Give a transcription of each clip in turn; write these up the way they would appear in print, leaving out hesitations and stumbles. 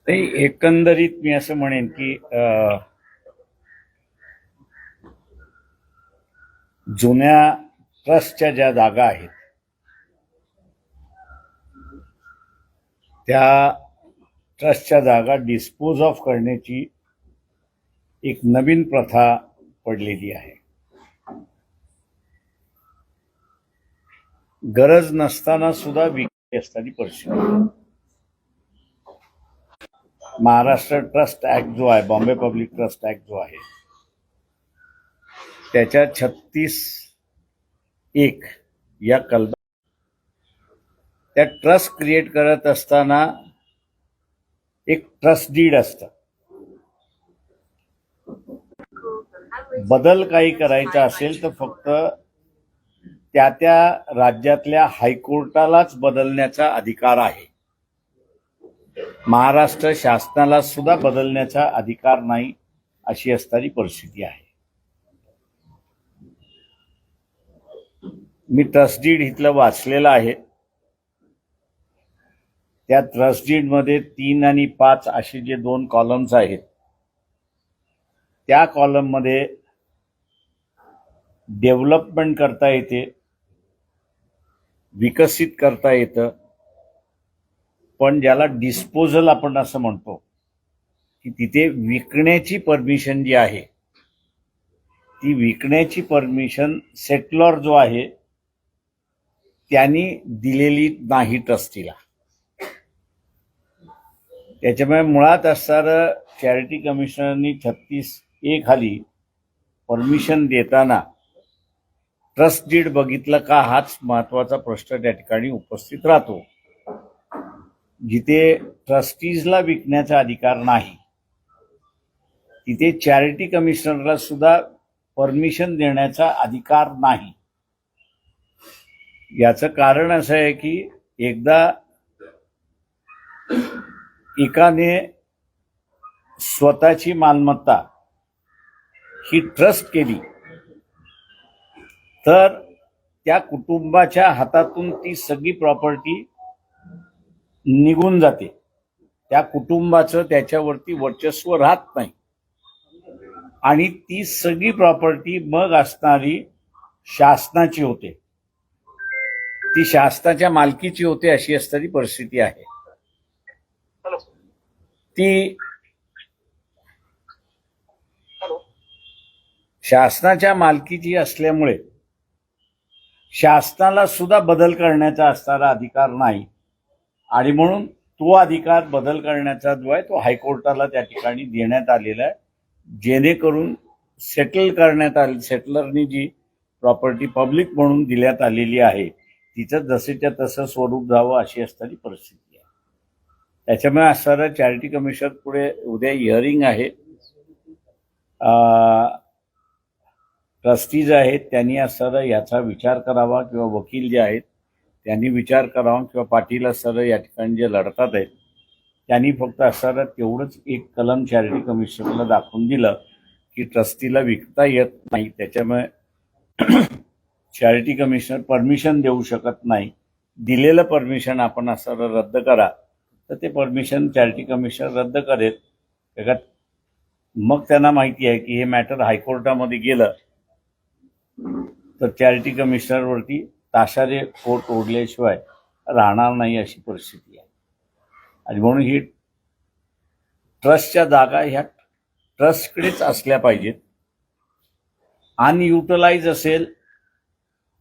नाही, एकंदरीत मी असं म्हणेन की जुन्या ट्रस्टच्या ज्या जागा आहेत त्या ट्रस्टच्या जागा डिस्पोज ऑफ करण्याची एक नवीन प्रथा पडलेली आहे. गरज नसताना सुद्धा विक्री असताना परिस्थिती. महाराष्ट्र ट्रस्ट ऍक्ट जो आहे, बॉम्बे पब्लिक ट्रस्ट ऍक्ट जो आहे, त्याच्या 36(1) या कलम त्या ट्रस्ट क्रिएट करत असताना एक ट्रस्ट डीड असतं. बदल काही करायचा असेल तर फक्त त्या त्या राज्यातल्या हायकोर्टालाच बदलण्याचा अधिकार आहे. महाराष्ट्र शासनाला सुद्धा बदलण्याचा अधिकार नाही, अशी असणारी परिस्थिती आहे. मी ट्रस्ट डीड इथलं वाचलेलं आहे. त्या ट्रस्ट डीड मध्ये 3 आणि 5 असे जे 2 कॉलम्स आहेत, त्या कॉलम मध्ये डेव्हलपमेंट करता येते, विकसित करता येतं, पण ज्याला डिस्पोजल आपण असं म्हणतो की तिथे विकण्याची परमिशन जी आहे, ती विकण्याची परमिशन सेटलर जो आहे त्यांनी दिलेली नाही ट्रस्टीला. त्याच्यामुळे मुळात असणारं चॅरिटी कमिशनरनी 36(1) खाली परमिशन देताना ट्रस्ट डीड बघितलं का, हाच महत्वाचा प्रश्न त्या ठिकाणी उपस्थित राहतो. जिथे ट्रस्टीजला विकण्याचा अधिकार नाही, तिथे चॅरिटी कमिशनरला सुद्धा परमिशन देण्याचा अधिकार नाही. याचं कारण असं आहे की एकदा एकाने स्वतःची मालमत्ता ही ट्रस्ट केली तर त्या कुटुंबाच्या हातातून ती सगळी प्रॉपर्टी निघून जाते. त्या कुटुंबाचं त्याच्यावरती वर्चस्व राहत नाही आणि ती सगळी प्रॉपर्टी मग असणारी शासनाची होते, ती शासनाच्या मालकीची होते, अशी असणारी परिस्थिती आहे. ती शासनाच्या मालकीची असल्यामुळे शासनाला सुद्धा बदल करण्याचा असणारा अधिकार नाही आणि म्हणून तो अधिकार बदल करण्याचा जो आहे तो हायकोर्टाला त्या ठिकाणी देण्यात आलेला आहे, जेणेकरून सेटल करण्यात आले. सेटलरनी जी प्रॉपर्टी पब्लिक म्हणून दिल्यात आलेली आहे तिचं जसेच्या तसं स्वरूप जावं, अशी असणारी परिस्थिती आहे. त्याच्यामुळे असणारं चॅरिटी कमिशन पुढे उद्या हिअरिंग आहे. ट्रस्टीज आहेत त्यांनी असणारं याचा विचार करावा, किंवा वकील जे आहेत त्यांनी विचार करावा, किंवा पाटील असणारं या ठिकाणी जे लढतात आहेत त्यांनी फक्त असणारं तेवढंच एक कलम चॅरिटी कमिशनला दाखवून दिलं की ट्रस्टीला विकता येत नाही, त्याच्यामुळे चॅरिटी कमिशनर परमिशन देऊ शकत नाही. दिलेलं परमिशन आपण असं रद्द करा, तर ते परमिशन चॅरिटी कमिशनर रद्द करेल. त्याच्यात मग त्यांना माहिती आहे की हे मॅटर हायकोर्टामध्ये गेलं तर चॅरिटी कमिशनरवरती ताशारे कोर्ट ओढल्याशिवाय राहणार नाही, अशी परिस्थिती आहे. आणि म्हणून ही ट्रस्टच्या जागा ह्या ट्रस्टकडेच असल्या पाहिजेत. अनयुटिलाइज असेल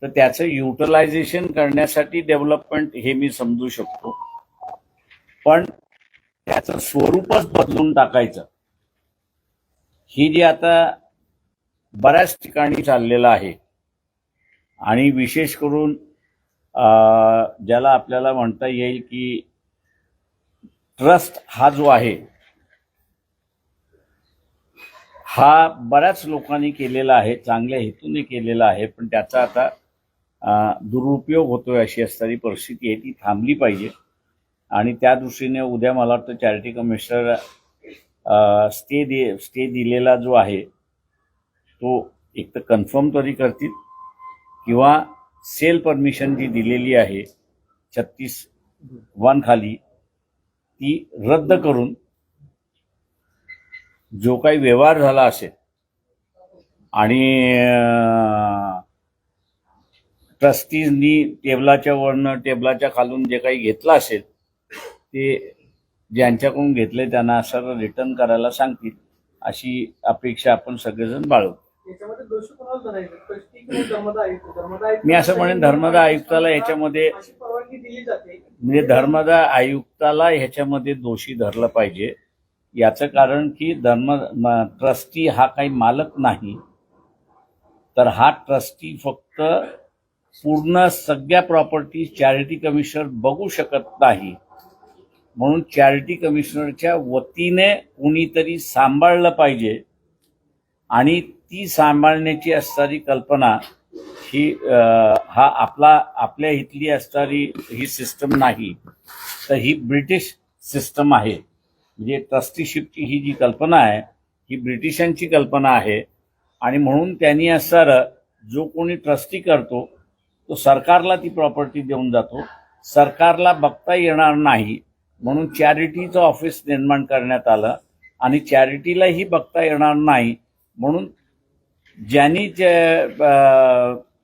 तर त्याचं युटिलायझेशन करण्यासाठी डेव्हलपमेंट हे मी समजू शकतो, पण त्याचं स्वरूपच बदलून टाकायचं, ही जी आता बऱ्याच ठिकाणी चाललेलं आहे. आणि विशेष करून ज्याला आपल्याला म्हणता येईल की ट्रस्ट हा जो आहे हा बऱ्याच लोकांनी केलेला आहे, चांगल्या हेतूने केलेला आहे, पण त्याचा आता दुरुपयोग होतोय, अशी असणारी परिस्थिती आहे. ती थांबली पाहिजे. आणि त्या दृष्टीने उद्या मला वाटतं चॅरिटी कमिशनर स्टे दिलेला जो आहे तो एक तर कन्फर्म तरी करतील, किंवा सेल परमिशन जी दिलेली आहे 36(1) खाली ती रद्द करून जो काही व्यवहार झाला असेल आणि ट्रस्टीजनी टेबलाच्या वरनं टेबलाच्या खालून जे काही घेतलं असेल ते ज्यांच्याकडून घेतले त्यांना सर रिटर्न करायला सांगतील अशी अपेक्षा आपण सगळेजण बाळगू. याच्यामध्ये दोषी कोणाला धरायचं? ट्रस्टी किंवा धर्मदा आयुक्त? मी असं म्हणेन धर्मदा आयुक्ताला याच्यामध्ये अशी परवानगी दिली जाते. म्हणजे धर्मदा आयुक्ताला ह्याच्यामध्ये दोषी धरलं पाहिजे. याचं कारण की ट्रस्टी हा काही मालक नाही, तर हा ट्रस्टी फक्त पूर्ण सगळ्या प्रॉपर्टी चॅरिटी कमिशनर बघू शकत नाही, म्हणून चॅरिटी कमिशनरच्या वतीने कोणीतरी सांभाळलं पाहिजे आणि ती सांभाळण्याची असणारी कल्पना ही हा आपल्या इथली असणारी ही सिस्टम नाही, तर ही ब्रिटिश सिस्टम आहे. म्हणजे ट्रस्टीशिपची ही जी कल्पना आहे ही ब्रिटिशांची कल्पना आहे आणि म्हणून त्यांनी असणारं जो कोणी ट्रस्टी करतो तो सरकारला ती प्रॉपर्टी देऊन जातो. सरकारला बघता येणार नाही म्हणून चॅरिटीचं ऑफिस निर्माण करण्यात आलं आणि चॅरिटीलाही बघता येणार नाही म्हणून ज्यांनी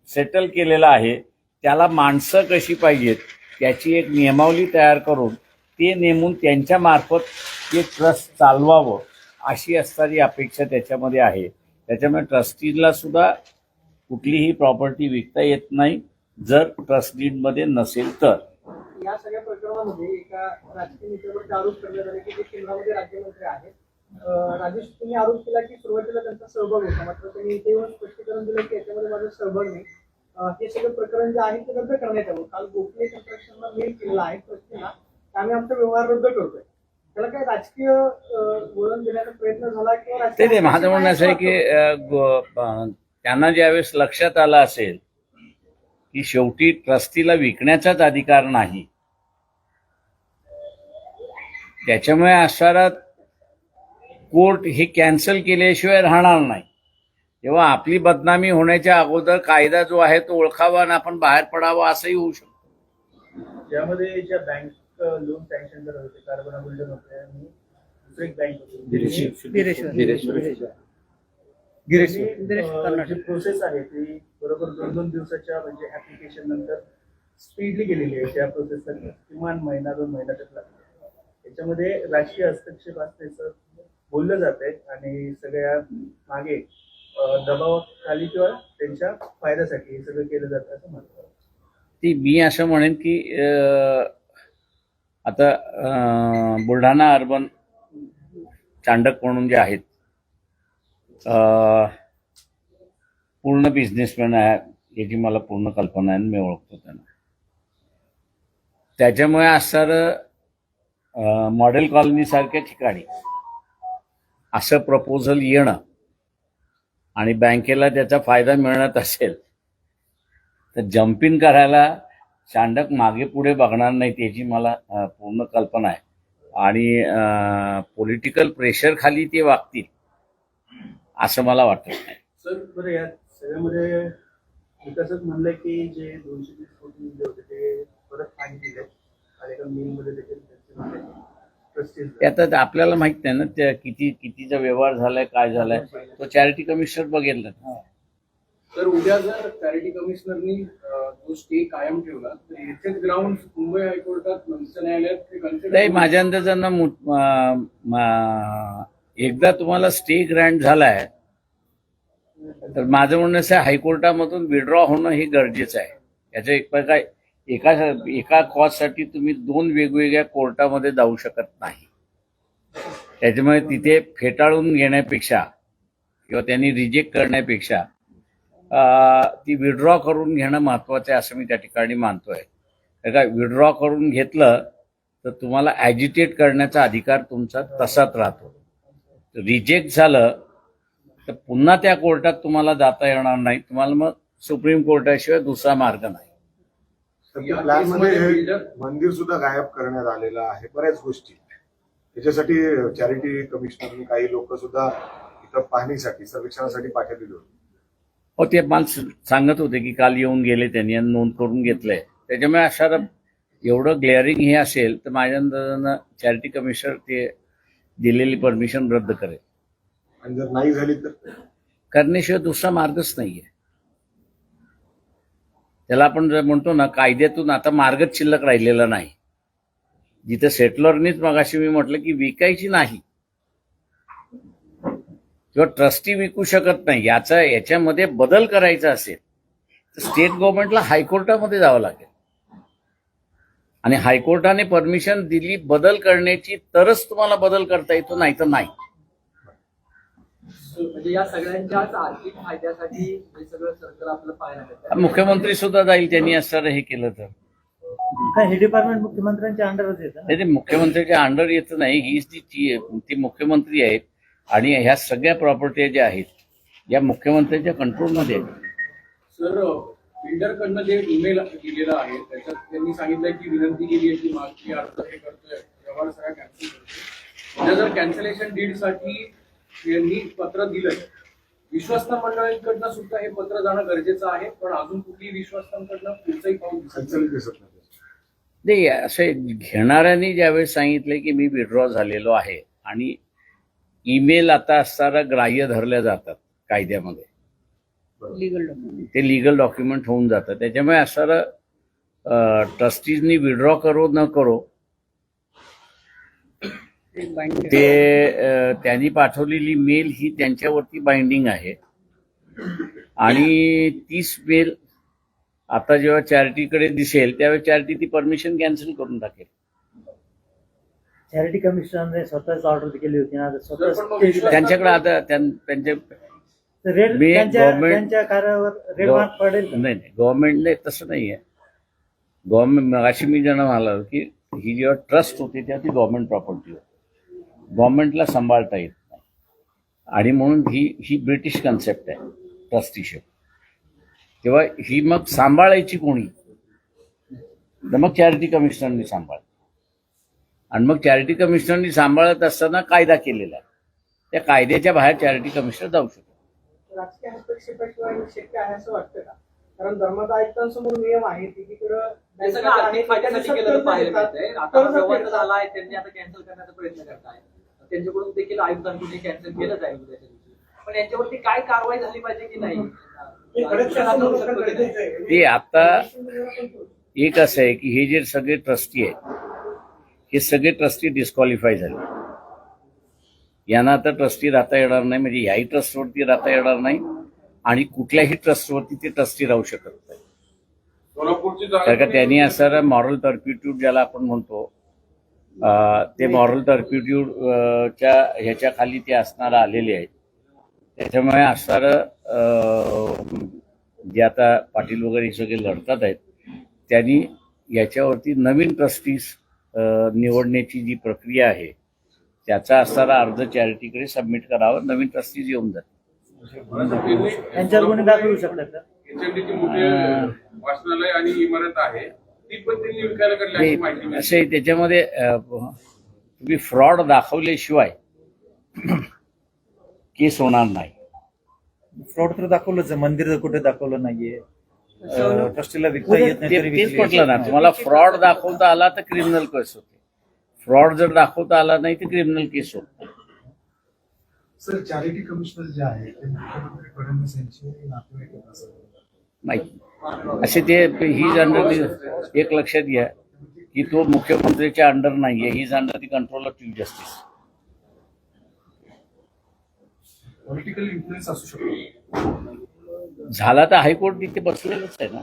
सेटल केलेलं आहे त्याला माणसं कशी पाहिजेत त्याची एक नियमावली तयार करून ते नेमून त्यांच्या मार्फत ते ट्रस्ट चालवावं अशी असणारी अपेक्षा त्याच्यामध्ये आहे. त्याच्यामुळे ट्रस्टीला सुद्धा कुठलीही प्रॉपर्टी विकता येत नाही जर ट्रस्ट डीडमध्ये नसेल तर. या सगळ्या प्रकरणामध्ये एका राजकीय नेत्यावर आरोप करण्यात आले की ते केंद्रामध्ये राज्यमंत्री आहेत. राजेश, तुम्ही आरोप केला की सुरुवातीला त्यांचा सहभाग होता, मात्र त्यांनी इथे येऊन स्पष्टीकरण दिलं की याच्यामध्ये माझा सहभाग नाही. हे सगळं प्रकरण जे आहे ते रद्द करण्यात यावं. काल गोखले कन्स्ट्रक्शनला मेल केलेला आहे ट्रस्टीला, आम्ही आमचा व्यवहार रद्द करतोय. त्याला काही राजकीय वळण देण्याचा प्रयत्न झाला किंवा ते माझं म्हणणं असं आहे की त्यांना ज्यावेळेस लक्षात आलं असेल की शेवटी ट्रस्टीला विकण्याचाच अधिकार नाही, त्याच्यामुळे असणारा कोर्ट हे कॅन्सल केल्याशिवाय राहणार नाही, तेव्हा आपली बदनामी होण्याच्या अगोदर कायदा जो आहे तो ओळखावा आणि आपण बाहेर पडावा असंही होऊ शकतो. ज्यामध्ये ज्या बँक लोन सँक्शन करत होते, कार्बन बिल्डर होते आणि दुसरी एक बँक होती जी प्रोसेस आहे ती बरोबर 2-2 दिवसाच्या म्हणजे ऍप्लिकेशन नंतर स्पीडली गेलेली आहे. त्या प्रोसेससाठी किमान महिना 2 महिना तक लागतो. याच्यामध्ये राजकीय हस्तक्षेप असल्याचं बोललं जात आहे आणि सगळ्या मागे दबावाखाली किंवा त्यांच्या फायद्यासाठी हे सगळं केलं जातं असं म्हणतात. ती मी असं म्हणेन की आता बुलढाणा अर्बन चांडक म्हणून जे आहेत पूर्ण बिझनेसमॅन आहे याची मला पूर्ण कल्पना आहे, मी ओळखतो त्यांना. त्याच्यामुळे असणारं मॉडेल कॉलनी सारख्या ठिकाणी असं प्रपोजल येणं आणि बँकेला त्याचा फायदा मिळत असेल तर जम्पिंग करायला चांडक मागे पुढे बघणार नाही त्याची मला पूर्ण कल्पना आहे आणि पॉलिटिकल प्रेशर खाली ते वागतील असं मला वाटत नाही. सर बरं, या सगळ्यामध्ये विकासच म्हणलंय की जे 220 कोटी दिले होते ते परत फाईन दिले आणि एका मिलमध्ये आता आपल्याला माहित नाही ना त्या कितीचा व्यवहार झालाय काय झालाय तो चॅरिटी कमिशनर बघेल ना. तर उद्या जर चॅरिटी कमिशनरनी तो स्टे कायम ठेवला तर याचेच ग्राउंड मुंबई हायकोर्टात उच्च न्यायालयात नाही माझ्या अंदाजानं एकदा तुम्हाला स्टे ग्रँट झालाय तर माझं म्हणणं असं हायकोर्टामधून विड्रॉ होणं हे गरजेचं आहे. याचं एका कॉजसाठी तुम्ही 2 वेगवेगळ्या कोर्टामध्ये जाऊ शकत नाही. त्याच्यामुळे तिथे फेटाळून घेण्यापेक्षा किंवा त्यांनी रिजेक्ट करण्यापेक्षा ती विड्रॉ करून घेणं महत्वाचं आहे असं मी त्या ठिकाणी मानतोय. का विड्रॉ करून घेतलं तर तुम्हाला ॲजिटेट करण्याचा अधिकार तुमचा तसाच राहतो. रिजेक्ट झालं तर पुन्हा त्या कोर्टात तुम्हाला जाता येणार नाही, तुम्हाला मग सुप्रीम कोर्टाशिवाय दुसरा मार्ग नाही. प्लॅनमध्ये मंदिर सुद्धा गायब करण्यात आलेलं आहे बऱ्याच गोष्टी. त्याच्यासाठी चॅरिटी कमिशनरने काही लोक सुद्धा इथं पाहणीसाठी सर्वेक्षणासाठी पाठवलेले होते. हो ते मला सांगत होते की काल येऊन गेले त्यांनी नोंद करून घेतलंय. त्याच्यामुळे अशा एवढं ग्लेअरिंग हे असेल तर माझ्या अंदाजानं चॅरिटी कमिशनर ते दिलेली परमिशन रद्द करेल. आणि जर नाही झाली तर करण्याशिवाय दुसरा मार्गच नाहीये. त्याला आपण जर म्हणतो ना, कायद्यातून आता मार्गच शिल्लक राहिलेला नाही. जिथं सेटलरनीच मगाशी मी म्हटलं की विकायची नाही किंवा ट्रस्टी विकू शकत नाही, याच्यामध्ये बदल करायचा असेल तर स्टेट गव्हर्नमेंटला हायकोर्टामध्ये जावं लागेल आणि हायकोर्टाने परमिशन दिली बदल करण्याची, तरच तुम्हाला बदल करता येतो, नाही तर नाही. म्हणजे या सगळ्यांच्याच आर्थिक फायद्यासाठी हे सगळं सर्कल आपलं पाहायला मिळतं. मुख्यमंत्री सुद्धा जाईल त्यांनी असं हे केलं तर. काय हे डिपार्टमेंट मुख्यमंत्र्यांच्या अंडरच येतं ना? ते मुख्यमंत्र्यांच्या अंडर येत नाही, हीच ती मुख्यमंत्री आहेत आणि ह्या सगळ्या प्रॉपर्टी ज्या आहेत या मुख्यमंत्र्यांच्या कंट्रोलमध्ये आहेत. सर, बिल्डरकडनं जे ईमेल दिलेला आहे त्याच्यात त्यांनी सांगितलंय की विनंती केली आहे की मागची अर्ज हे करतोय, व्यवहार सगळा कॅन्सल करतोय. उद्या जर कॅन्सलेशन डीडसाठी यांनी पत्र दिलं, विश्वस्त मंडळींकडनं सुद्धा हे पत्र जाणं गरजेचं आहे, पण अजून कुठली विश्वस्तांकडनं पुढचंही पाऊल दिसत नाही. नाही, असे घेणाऱ्यांनी ज्यावेळेस सांगितलंय की मी विड्रॉ झालेलो आहे आणि ईमेल आता असताना ग्राह्य धरल्या जातात कायद्यामध्ये, ते लीगल डॉक्युमेंट होऊन जातं. त्याच्यामुळे असणारं ट्रस्टीजनी विड्रॉ करो न करो ते त्यांनी पाठवलेली मेल ही त्यांच्यावरती बाइंडिंग आहे आणि तीच मेल आता जेव्हा चॅरिटीकडे दिसेल त्यावेळेस चॅरिटी ती परमिशन कॅन्सल करून टाकेल. चॅरिटी कमिशनने स्वतःच ऑर्डर केली होती ना, त्यांच्याकडे आता त्यांच्या रेड मी government- त्यांच्या कार्यावर रेड मार्क पडेल का? नाही, गव्हर्नमेंटने तसं नाहीये. गव्हर्नमेंट अशी मी ज्यांना म्हणालो की ही जेव्हा ट्रस्ट होती तेव्हा ती गव्हर्नमेंट प्रॉपर्टी होती, गव्हर्नमेंटला सांभाळता येत नाही आणि म्हणून ही ब्रिटिश कन्सेप्ट आहे ट्रस्टीशिप. तेव्हा ही मग सांभाळायची कोणी, तर मग चॅरिटी कमिशनरनी सांभाळ आणि मग चॅरिटी कमिशनरनी सांभाळत असताना कायदा केलेला आहे, त्या कायद्याच्या बाहेर चॅरिटी कमिशनर जाऊ शकतो. राजकीय हस्तक्षेपाशिवाय हे शक्य आहे असं वाटतं का? कारण धर्मादा आयुक्तांसमोर नियम आहे, एकीकडे हे सगळं आर्थिक फायद्यासाठी केलेलं पाहायला मिळतंय. आता व्यवहार झाला आहे, त्यांनी आता कॅन्सल करण्याचा प्रयत्न करताय. त्यांच्याकडून देखील आयुक्तांकडून कॅन्सल केलं जाईल उद्याच्या दिवशी. पण यांच्यावरती काय कारवाई झाली पाहिजे की नाही? ते आता एक असं आहे की हे जे सगळे ट्रस्टी आहेत हे सगळे ट्रस्टी डिस्क्वालिफाय झाले. यांना आता ट्रस्टी राहता येणार नाही, म्हणजे याही ट्रस्टवरती राहता येणार नाही आणि कुठल्याही ट्रस्टवरती ते ट्रस्टी राहू शकत नाही. कारण का त्यांनी असं मॉरल टर्प्युट्यूड ज्याला आपण म्हणतो ते मॉरल टर्प्युट्यूडच्या ह्याच्या खाली ते असणारं आलेले आहेत. त्याच्यामुळे असणारं जे आता पाटील वगैरे हे सगळे लढतात आहेत त्यांनी याच्यावरती नवीन ट्रस्टीज निवडण्याची जी प्रक्रिया आहे त्याचा असणारा अर्ज चॅरिटीकडे सबमिट करावा, नवीन ट्रस्टीज येऊन जातात. त्यांच्यावर कोणी दाखवू शकतात का? HMD मोठे वाचनालय आणि इमारत आहे ती पण त्यांनी विकायला काढल्याची माहिती मिळाली. असे त्याच्यामध्ये तुम्ही फ्रॉड दाखवल्याशिवाय केस होणार नाही. फ्रॉड तर दाखवलंच, मंदिर कुठे दाखवलं नाहीये, ट्रस्टीला विकता येत नाही तरी तेच विकली. म्हटलं ना, तुम्हाला फ्रॉड दाखवता आला तर क्रिमिनल केस होते, फ्रॉड जर दाखवता आला नाही तर क्रिमिनल केस होते. सर, चॅरिटी कमिशनर जे आहे ते मुख्यमंत्री फडणवीस यांचे नातेवाईक आहेत असं नाही असे ते ही अंडर एक लक्षात घ्या की तो मुख्यमंत्र्याच्या अंडर नाहीये, ही under the control of chief justice. Political influence असू शकतो. झाला तर हायकोर्ट तिथे बसलेलंच आहे ना.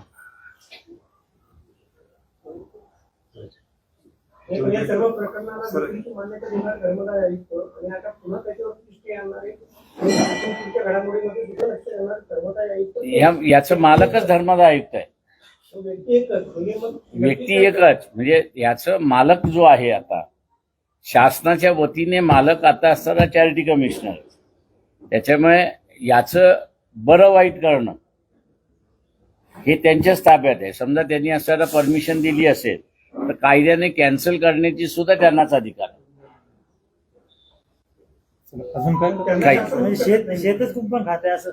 या सर्व प्रकरणाला नोकरीची मान्यता देणार धर्मदाय आयुक्त आणि आता पुन्हा त्याच्यावरती दृष्टी आणणारे पुढच्या घडामोडीमध्ये दुसरं लक्ष देणार धर्मदाय आयुक्त. याचं मालकच धर्मादाय आयुक्त आहे, व्यक्ती एकच म्हणजे मग व्यक्ती एकच. म्हणजे याचं मालक जो आहे आता शासनाच्या वतीने मालक आता असताना चॅरिटी कमिशनर. त्याच्यामुळे याचं बरं वाईट करणं हे त्यांच्याच ताब्यात आहे. समजा त्यांनी असताना परमिशन दिली असेल तर कायद्याने कॅन्सल करण्याची सुद्धा त्यांनाच अधिकार आहे. अजून काय म्हणजे शेतच कुंपण खाते असं.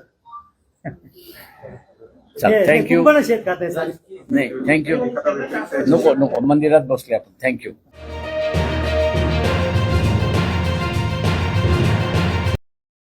थँक्यू. कुंपण शेत खाते सर. नाही, थँक्यू. नको मंदिरात बसले आपण. थँक्यू.